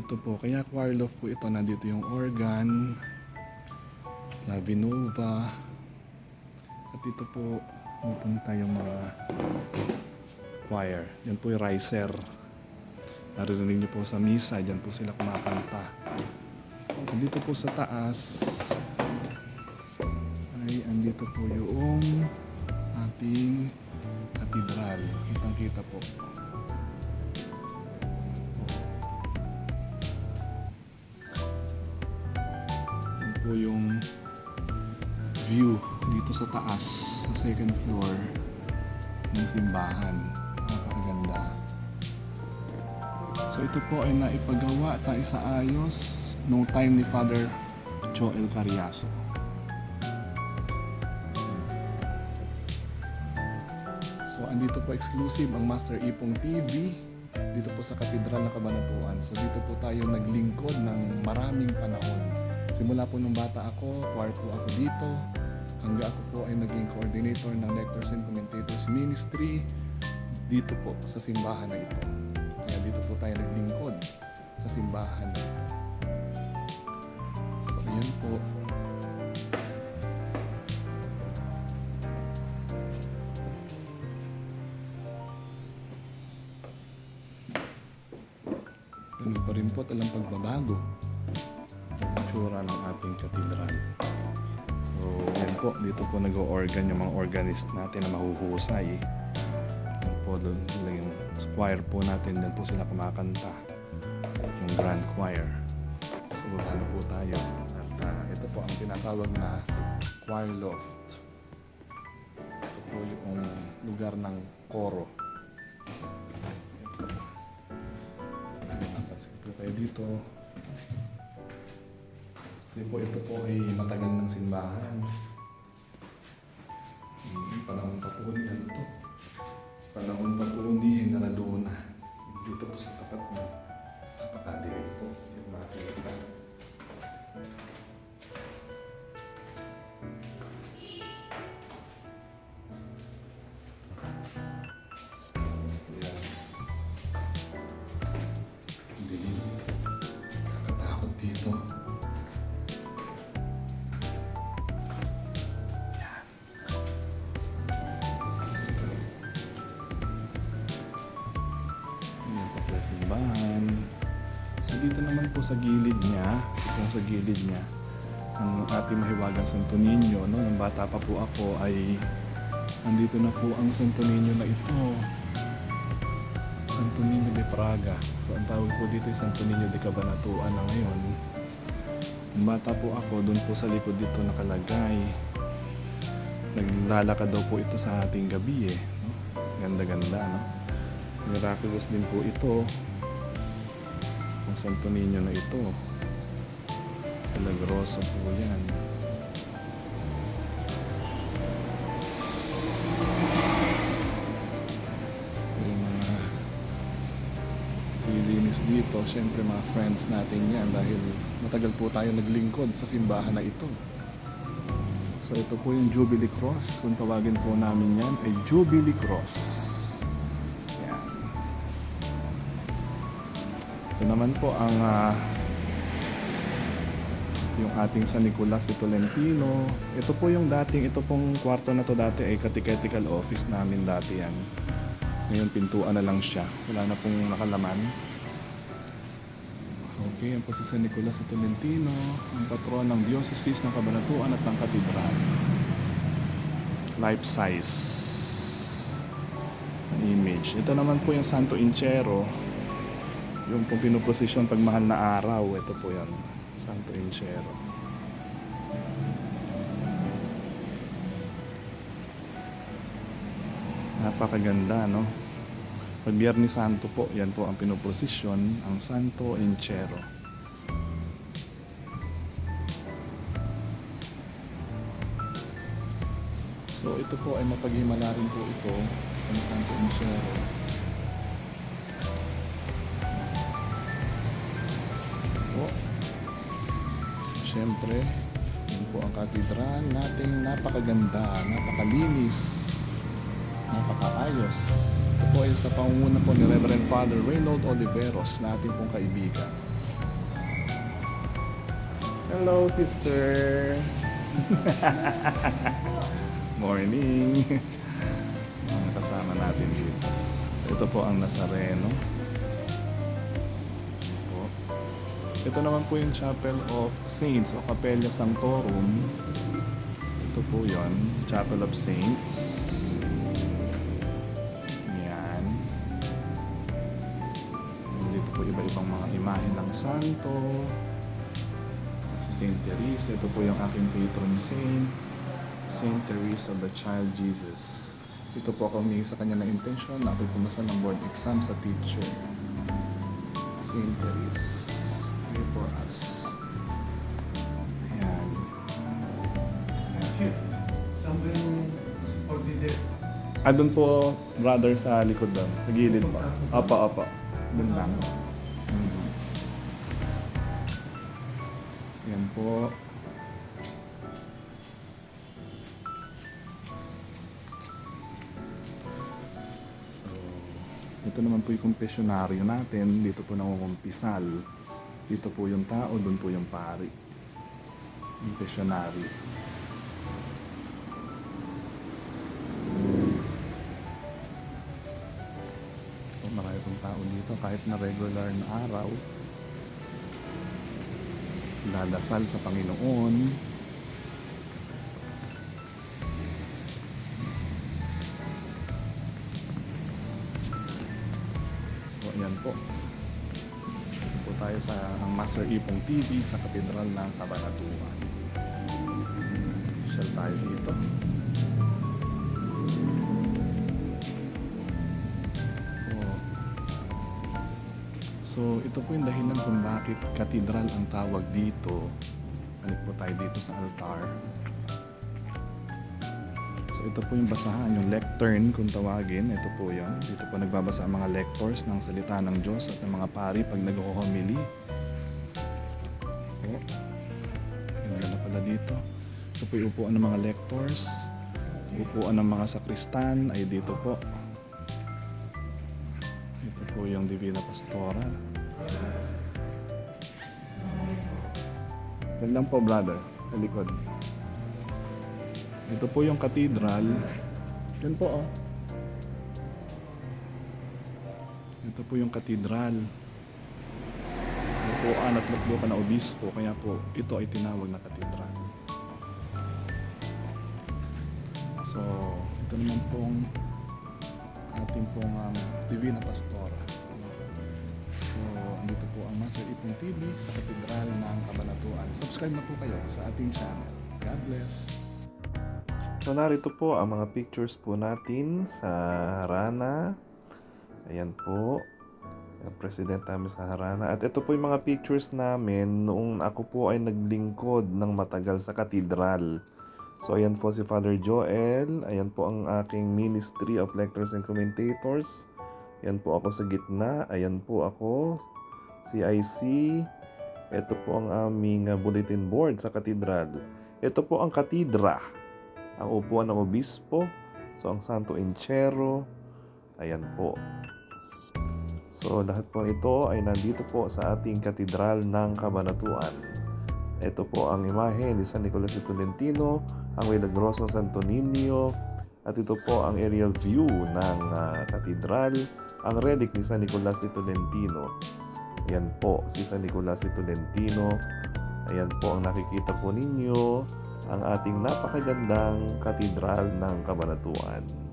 ito po, kaya choir loft po ito. Nandito yung organ, La Vinova. At ito po, pupunta yung mga choir. Yan po yung riser. Naririnig niyo po sa misa, dyan po sila kumakanta. Dito po sa taas, ay andito po yung ating katedral. Kitang-kita po. Yan po yung view dito sa taas, sa second floor ng simbahan. Napakaganda. So ito po ay naipagawa at naisaayos noong time ni Father Joel Carriazo. So andito po exclusive ang Master Ipong TV dito po sa Katedral ng Cabanatuan. So dito po tayo naglingkod ng maraming panahon. Simula po nung bata ako, choir po ako dito. Hanggang ako po ay naging coordinator ng Lectors and Commentators Ministry dito po sa simbahan na ito. Kaya dito po tayo naglingkod sa simbahan na ito. So ayan po. Ganun pa rin po talang pagbabago ang tsura ng ating katedral. So yan po, dito po nag-o-organ yung mga organist natin na mahuhusay. Yan po, yung choir po natin, yan po sila kumakanta. Yung grand choir. So baba na po tayo. At ito po ang tinatawag na choir loft. Ito po yung lugar ng koro. Tayo dito. Kasi po ito po ay matagal ng simbahan. Panahon pa po ni ano to? Panahon pa po ni General Luna. Dito po sa tapat na napakadilig po. Yung makikita. Dito. Yan. Yan po po simbahan. So dito naman po sa gilid niya, ang ating mahiwagang Santo Niño, no? Nung bata pa po ako ay nandito na po ang Santo Niño na ito. Santo Niño de Praga. So, ang tawag po dito ay Santo Niño de Cabanatuan na ngayon. Nung bata po ako, doon po sa likod dito nakalagay. Naglalakad daw po ito sa ating gabi eh. Ganda-ganda, no? Miraculous din po ito. Ang Santo Niño na ito. Milagroso po yan. Dito, syempre mga friends natin yan dahil matagal po tayo naglingkod sa simbahan na ito. So ito po yung Jubilee Cross, kung tawagin po namin yan ay Jubilee Cross. Yan. Ito naman po ang yung ating San Nicolas de Tolentino. Ito po yung dating, ito pong kwarto na to dati ay catechetical office namin dati yan. Ngayon pintuan na lang siya, wala na pong nakalaman. Okay, yan po si San Nicolas de Tolentino, ang patron ng Diocese ng Cabanatuan at ng Katedral. Life size image. Ito naman po yung Santo Inchero, yung po pinuposisyon pag mahal na araw. Ito po yan, Santo Inchero. Napakaganda, no? Pag Biyernes Santo po, yan po ang pinoprosesyon, ang Santo Inchero. So ito po ay mapaghimala rin po ito, ang Santo Inchero. Po. So syempre, yan po ang katedral nating napakaganda, napakalinis, napakaayos. Ito po ay sa pangunguna po ni Reverend Father Reynold Oliveros na ating pong kaibigan. Hello, sister. Morning. Mga kasama natin dito. Ito po ang Nazareno. Po. Ito naman po yung Chapel of Saints o Capella Sanctorum. Ito po yun, Chapel of Saints. Yan. Dito po iba-ibang mga imahe ng santo. Si Saint Teresa, ito po yung aking patron saint. Saint Teresa of the Child Jesus. Ito po ako humingi sa kanya ng intensyon na ako'y pumasa ng board exam sa teacher. Saint Teresa, pray for us. Ayan. Saan ba yung pagdidip? Doon po, brother, sa likod doon. Sa gilid po. Apa. Doon lang. Yan po. So, ito naman po yung confessionaryo natin. Dito po nangunkumpisal. Dito po yung tao, doon po yung pari. Confessionaryo. So, marami pong tao dito kahit na regular na araw. Dadasal sa Panginoon. So, ayan po. Ito po tayo sa Master Ipong TV sa Katedral ng Cabanatuan. Shall tayo dito. So, ito po yung dahilan kung bakit katedral ang tawag dito. Balik po tayo dito sa altar. So, ito po yung basahan, yung lectern kung tawagin. Ito po yan. Dito po nagbabasa ang mga lectors ng salita ng Diyos at ng mga pari pag nag-homily. Po. Yung ganda pala dito. Ito po yung upuan ng mga lectors. Upuan ng mga sakristan ay dito po. Ito po yung Divina Pastora. Yan lang po, brother. Sa likod. Ito po yung katedral. Yan po, oh. Ito po yung katedral. Upuan at luklukan na obispo. Kaya po, ito ay tinawag na katedral. So, ito naman pong ating pong Divina Pastora. So, andito po ang Master Ipong TV sa Katedral ng Cabanatuan. Subscribe na po kayo sa ating channel. God bless! So, narito po ang mga pictures po natin sa Harana. Ayan po. Ang president namin sa Harana. At ito po yung mga pictures namin noong ako po ay naglingkod ng matagal sa katedral. So, ayan po si Father Joel. Ayan po ang aking Ministry of Lectors and Commentators. Ayan po ako sa gitna. Ayan po ako, CIC. Ito po ang aming bulletin board sa katedral. Ito po ang katedra. Ang upuan ng obispo. So, ang Santo Enchero. Ayan po. So, lahat po ito ay nandito po sa ating katedral ng Cabanatuan. Ito po ang imahe ni San Nicolas de Tolentino, ang Milagrosong Santo Niño, at ito po ang aerial view ng katedral, ang relic ni San Nicolas de Tolentino. Ayan po, si San Nicolas de Tolentino. Ayan po ang nakikita po ninyo, ang ating napakagandang katedral ng Cabanatuan.